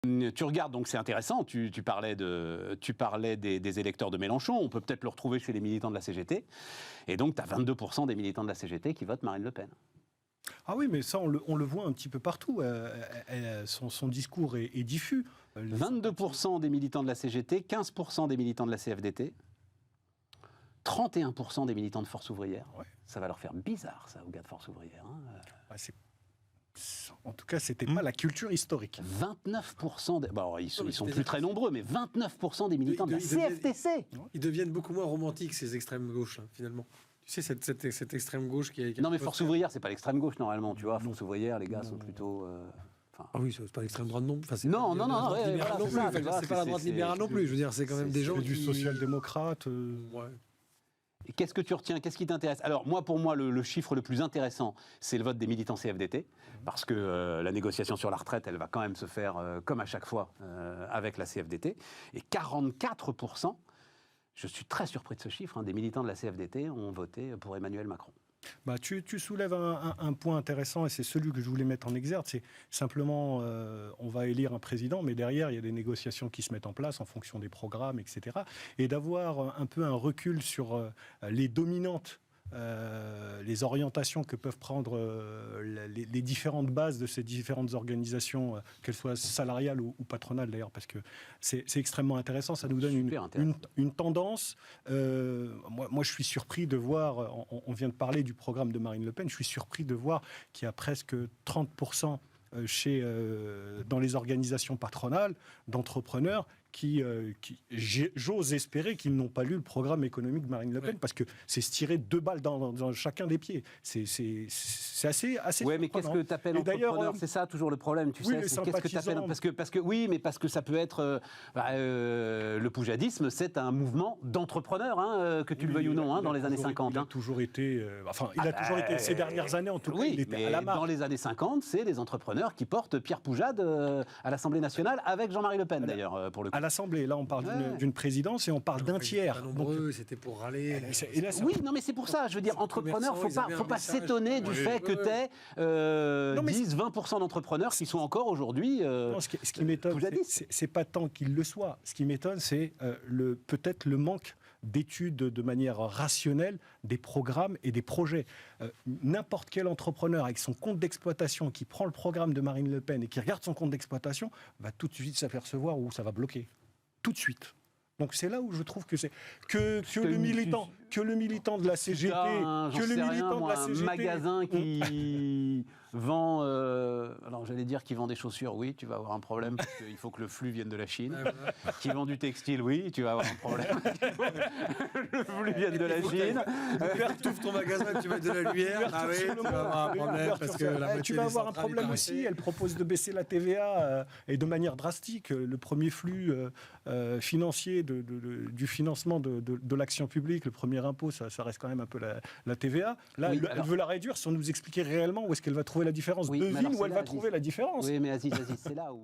Tu regardes, donc c'est intéressant, tu parlais des électeurs de Mélenchon, on peut peut-être le retrouver chez les militants de la CGT, et donc tu as 22% des militants de la CGT qui votent Marine Le Pen. Ah oui, mais ça, on le voit un petit peu partout. Son discours est diffus. 22% des militants de la CGT, 15% des militants de la CFDT, 31% des militants de Force Ouvrière. Ouais. Ça va leur faire bizarre, ça, aux gars de Force Ouvrière. Hein. En tout cas, c'était pas la culture historique. 29% bon, ils sont plus très nombreux, mais 29% des militants de la CFTC. Ils deviennent beaucoup moins romantiques, ces extrêmes gauches, hein, finalement. Tu sais, cette extrême gauche qui est... Non, mais Force Ouvrière, c'est pas l'extrême gauche, normalement, tu vois. Force Ouvrière, les gars sont plutôt... Ah oui, c'est pas l'extrême droite non plus. Enfin, non, c'est pas la droite libérale non plus. Je veux dire, c'est quand même des gens du social-démocrate. Ouais. Et qu'est-ce que tu retiens? Qu'est-ce qui t'intéresse? Alors, pour moi, le chiffre le plus intéressant, c'est le vote des militants CFDT, parce que la négociation sur la retraite, elle va quand même se faire, comme à chaque fois, avec la CFDT. Et 44%, je suis très surpris de ce chiffre, hein, des militants de la CFDT ont voté pour Emmanuel Macron. Bah, tu soulèves un point intéressant, et c'est celui que je voulais mettre en exergue. C'est simplement, on va élire un président, mais derrière, il y a des négociations qui se mettent en place en fonction des programmes, etc. Et d'avoir un peu un recul sur les dominantes, les orientations que peuvent prendre les différentes bases de ces différentes organisations, qu'elles soient salariales ou patronales d'ailleurs, parce que c'est extrêmement intéressant, ça nous donne une tendance. Moi, je suis surpris de voir, on vient de parler du programme de Marine Le Pen, je suis surpris de voir qu'il y a presque 30% dans les organisations patronales d'entrepreneurs qui j'ose espérer qu'ils n'ont pas lu le programme économique de Marine Le Pen, parce que c'est se tirer 2 balles dans chacun des pieds. C'est assez ouais, mais qu'est-ce que tu appelles entrepreneur? C'est ça toujours le problème, tu sais. Qu'est-ce que tu appelles parce que ça peut être le poujadisme, c'est un mouvement d'entrepreneurs, hein, que tu le veuilles ou non, dans les années 50. Il a toujours été, ces dernières années en tout cas, il était à la marge. Dans les années 50, c'est des entrepreneurs qui portent Pierre Poujade à l'Assemblée nationale avec Jean-Marie Le Pen d'ailleurs, pour le coup. À l'Assemblée, là on parle d'une présidence et on parle d'un tiers. Nombreux, c'était pour râler. Oui, non mais c'est pour ça, je veux dire, entrepreneur, faut pas s'étonner du fait que tu aies 10-20% d'entrepreneurs qui sont encore aujourd'hui ce qui m'étonne, c'est pas tant qu'ils le soient. Ce qui m'étonne, c'est peut-être le manque d'études de manière rationnelle des programmes et des projets. N'importe quel entrepreneur avec son compte d'exploitation qui prend le programme de Marine Le Pen et qui regarde son compte d'exploitation va tout de suite s'apercevoir où ça va bloquer. Tout de suite. Donc c'est là où je trouve que c'est que le militant de la CGT, un magasin qui vend, alors j'allais dire qu'il vend des chaussures, oui, tu vas avoir un problème parce qu'il faut que le flux vienne de la Chine. Qui vend du textile, oui, tu vas avoir un problème. Le flux vienne de la Chine. Tu ouvres ton magasin, tu mets de la lumière. Ah oui, tu vas avoir un problème parce que tu vas avoir un problème aussi. Elle propose de baisser la TVA et de manière drastique. Le premier flux financier du financement de l'action publique, le premier impôt, ça reste quand même un peu la TVA. Là, oui, elle veut la réduire sans nous expliquer réellement où est-ce qu'elle va trouver la différence. Devine où elle va trouver la différence. Oui, mais Aziz, c'est là où...